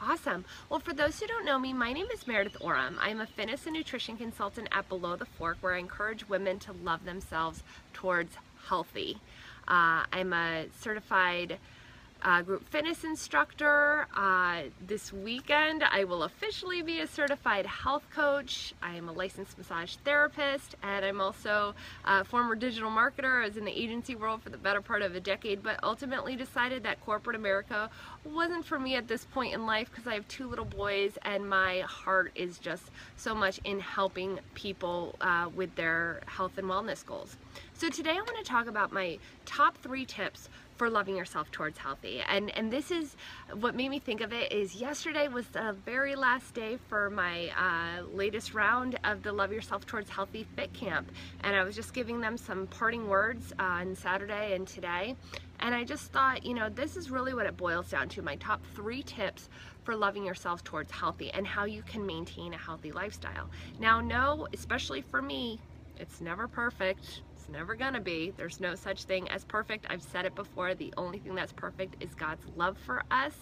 Awesome. Well, for those who don't know me, my name is Meredith Oram. I'm a fitness and nutrition consultant at Below the Fork, where I encourage women to love themselves towards healthy. I'm a certified group fitness instructor. This weekend I will officially be a certified health coach. I am a licensed massage therapist, and I'm also a former digital marketer. I was in the agency world for the better part of a decade, but ultimately decided that corporate America wasn't for me at this point in life because I have 2 little boys and my heart is just so much in helping people with their health and wellness goals. So today I want to talk about my top 3 tips for loving yourself towards healthy. And this is what made me think of it is yesterday was the very last day for my latest round of the Love Yourself Towards Healthy Fit Camp. And I was just giving them some parting words on Saturday and today. And I just thought, you know, this is really what it boils down to, my top 3 tips for loving yourself towards healthy and how you can maintain a healthy lifestyle. Now, no, especially for me, it's never perfect. It's never gonna be. There's no such thing as perfect. I've said it before. The only thing that's perfect is God's love for us.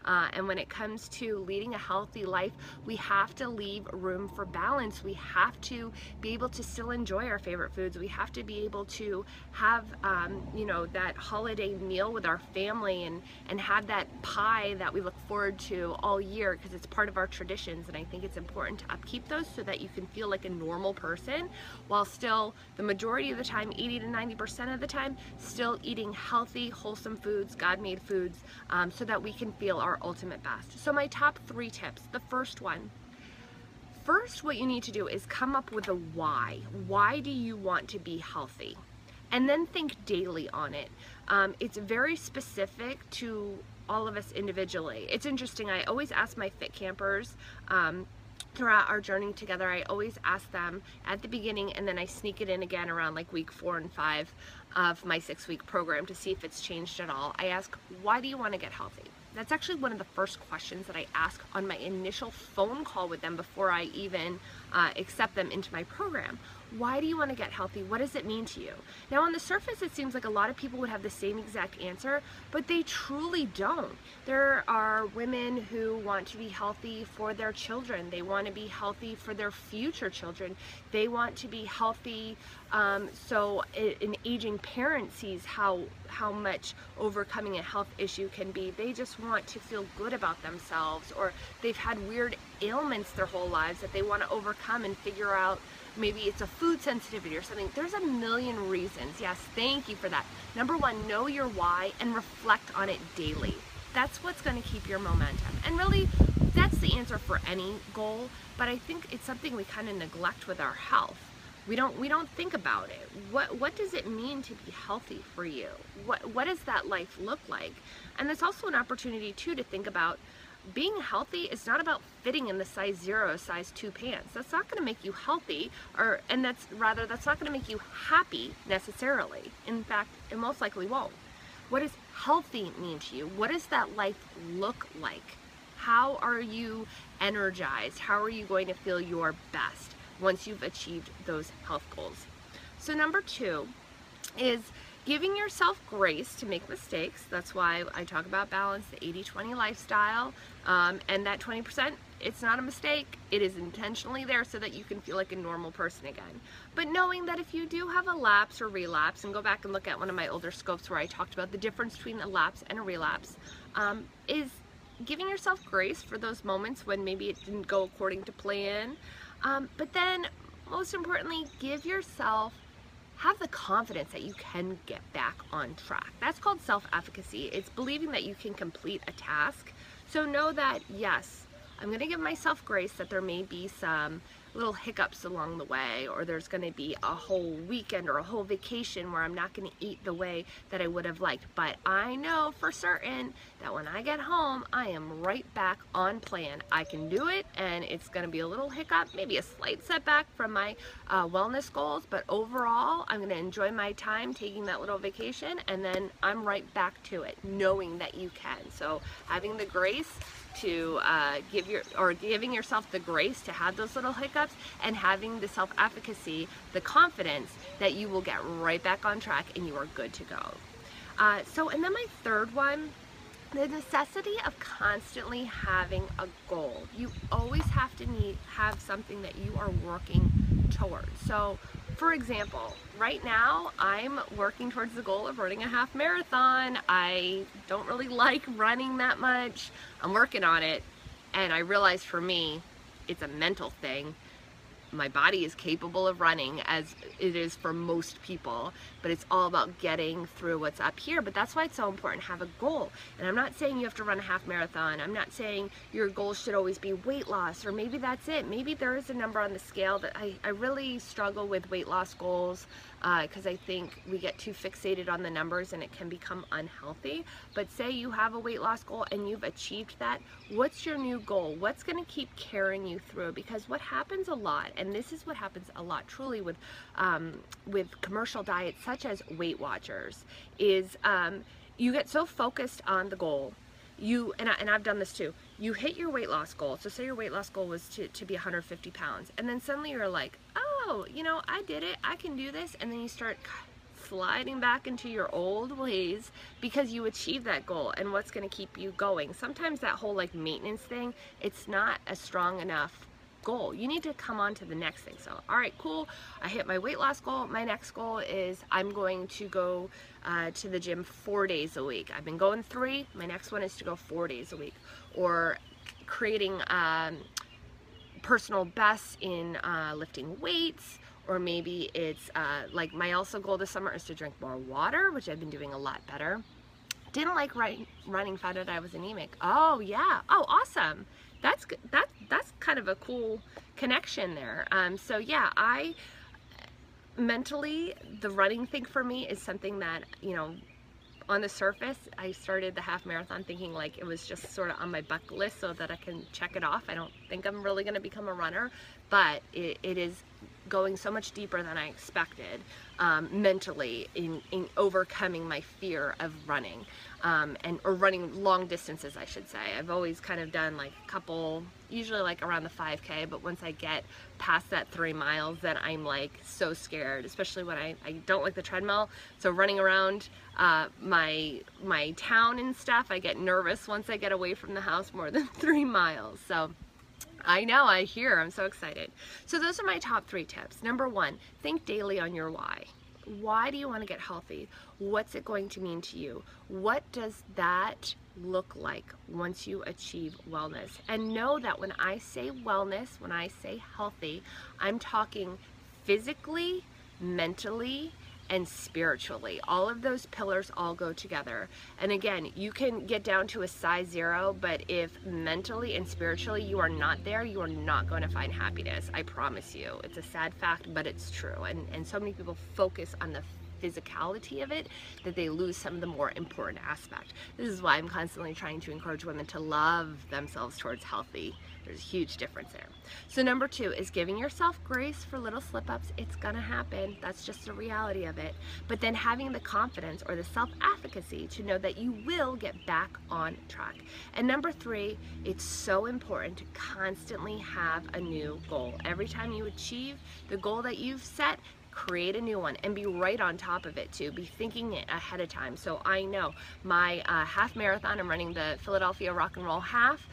And when it comes to leading a healthy life, we have to leave room for balance. We have to be able to still enjoy our favorite foods. We have to be able to have, you know, that holiday meal with our family and have that pie that we look forward to all year because it's part of our traditions. And I think it's important to upkeep those so that you can feel like a normal person while still the majority of the time, 80 to 90% of the time, still eating healthy, wholesome foods, God-made foods, so that we can feel our ultimate best. So my top 3 tips. The first one. First, what you need to do is come up with a why. Why do you want to be healthy? And then think daily on it. It's very specific to all of us individually. It's interesting. I always ask my fit campers, throughout our journey together, I always ask them at the beginning, and then I sneak it in again around like week 4 and 5 of my 6-week program to see if it's changed at all. I ask, why do you want to get healthy? That's actually one of the first questions that I ask on my initial phone call with them before I even accept them into my program. Why do you want to get healthy? What does it mean to you? Now, on the surface, it seems like a lot of people would have the same exact answer, but they truly don't. There are women who want to be healthy for their children. They want to be healthy for their future children. They want to be healthy so an aging parent sees how much overcoming a health issue can be. They just want to feel good about themselves, or they've had weird ailments their whole lives that they want to overcome and figure out. Maybe it's a food sensitivity or something. There's a million reasons. Yes, thank you for that. Number 1, know your why and reflect on it daily. That's what's going to keep your momentum. And really, that's the answer for any goal, but I think it's something we kind of neglect with our health. We don't think about it. What does it mean to be healthy for you? What does that life look like? And there's also an opportunity too to think about being healthy is not about fitting in the size 0, size 2 pants. That's not going to make you healthy, that's not going to make you happy necessarily. In fact, it most likely won't. What does healthy mean to you? What does that life look like? How are you energized? How are you going to feel your best once you've achieved those health goals? So number 2 is giving yourself grace to make mistakes. That's why I talk about balance, the 80-20 lifestyle, and that 20%, it's not a mistake. It is intentionally there so that you can feel like a normal person again. But knowing that if you do have a lapse or relapse, and go back and look at one of my older scopes where I talked about the difference between a lapse and a relapse, is giving yourself grace for those moments when maybe it didn't go according to plan. But then, most importantly, have the confidence that you can get back on track. That's called self-efficacy. It's believing that you can complete a task. So know that, yes, I'm going to give myself grace that there may be some little hiccups along the way, or there's going to be a whole weekend or a whole vacation where I'm not going to eat the way that I would have liked. But I know for certain that when I get home, I am right back on plan. I can do it, and it's going to be a little hiccup, maybe a slight setback from my wellness goals, but overall, I'm going to enjoy my time taking that little vacation, and then I'm right back to it, knowing that you can. So having the grace to giving yourself the grace to have those little hiccups, and having the self-efficacy, the confidence that you will get right back on track and you are good to go. And then my third one The necessity of constantly having a goal. You always have to have something that you are working towards. So for example, right now I'm working towards the goal of running a half marathon. I don't really like running that much. I'm working on it, and I realize for me it's a mental thing. My body is capable of running, as it is for most people, but it's all about getting through what's up here. But that's why it's so important to have a goal. And I'm not saying you have to run a half marathon. I'm not saying your goal should always be weight loss, or maybe that's it. Maybe there is a number on the scale. That I really struggle with weight loss goals because I think we get too fixated on the numbers and it can become unhealthy. But say you have a weight loss goal and you've achieved that, what's your new goal? What's going to keep carrying you through? Because what happens a lot, and this is what happens a lot truly with commercial diets such as Weight Watchers, is you get so focused on the goal. And I've done this too. You hit your weight loss goal. So say your weight loss goal was to be 150 pounds. And then suddenly you're like, oh, you know, I did it. I can do this. And then you start sliding back into your old ways because you achieved that goal. And what's going to keep you going? Sometimes that whole like maintenance thing, it's not a strong enough goal. You need to come on to the next thing. So, all right, cool. I hit my weight loss goal. My next goal is I'm going to go to the gym 4 days a week. I've been going 3. My next one is to go 4 days a week. Or creating personal bests in lifting weights. Or maybe it's like my also goal this summer is to drink more water, which I've been doing a lot better. Didn't like running, found out I was anemic. Oh yeah. Oh, awesome. That's good. That's kind of a cool connection there. So yeah, I mentally, the running thing for me is something that, you know, on the surface, I started the half marathon thinking like it was just sort of on my bucket list so that I can check it off. I don't think I'm really going to become a runner, but it is going so much deeper than I expected mentally in overcoming my fear of running or running long distances, I should say. I've always kind of done like a couple, usually like around the 5K, but once I get past that 3 miles, then I'm like so scared, especially when I don't like the treadmill. So running around my town and stuff, I get nervous once I get away from the house more than 3 miles. So I know, I hear, I'm so excited. So those are my top 3 tips. Number 1, think daily on your why. Why do you want to get healthy? What's it going to mean to you? What does that look like once you achieve wellness? And know that when I say wellness, when I say healthy, I'm talking physically, mentally, and spiritually. All of those pillars all go together. And again, you can get down to a size 0, but if mentally and spiritually you are not there, you are not going to find happiness. I promise you. It's a sad fact, but it's true. And so many people focus on the physicality of it that they lose some of the more important aspect. This is why I'm constantly trying to encourage women to love themselves towards healthy. There's a huge difference there. So number 2 is giving yourself grace for little slip-ups. It's gonna happen. That's just the reality of it. But then having the confidence or the self-efficacy to know that you will get back on track. And number 3, it's so important to constantly have a new goal. Every time you achieve the goal that you've set, create a new one and be right on top of it too. Be thinking it ahead of time. So I know my half marathon, I'm running the Philadelphia Rock and Roll Half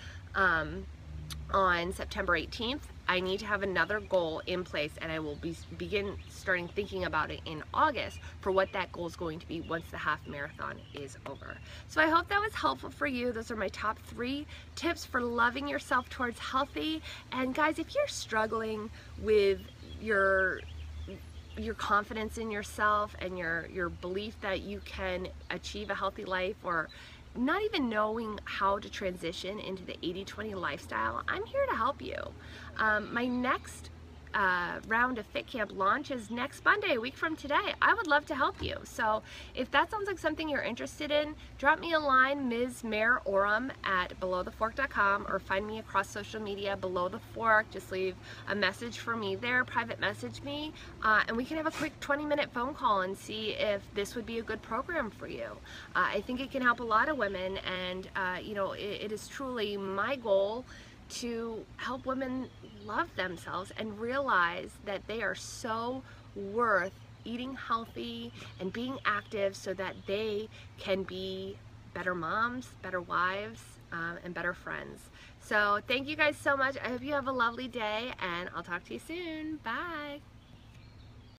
on September 18th. I need to have another goal in place, and I will begin starting thinking about it in August for what that goal is going to be once the half marathon is over. So I hope that was helpful for you. Those are my top 3 tips for loving yourself towards healthy. And guys, if you're struggling with your confidence in yourself and your belief that you can achieve a healthy life, or not even knowing how to transition into the 80-20 lifestyle, I'm here to help you. My next round of Fit Camp launches next Monday, a week from today. I would love to help you. So if that sounds like something you're interested in, drop me a line, Ms. Mare Oram at belowthefork.com, or find me across social media, Below the Fork. Just leave a message for me there, private message me, and we can have a quick 20-minute phone call and see if this would be a good program for you. I think it can help a lot of women, and you know, it is truly my goal to help women love themselves and realize that they are so worth eating healthy and being active so that they can be better moms, better wives, and better friends. So thank you guys so much. I hope you have a lovely day, and I'll talk to you soon. Bye.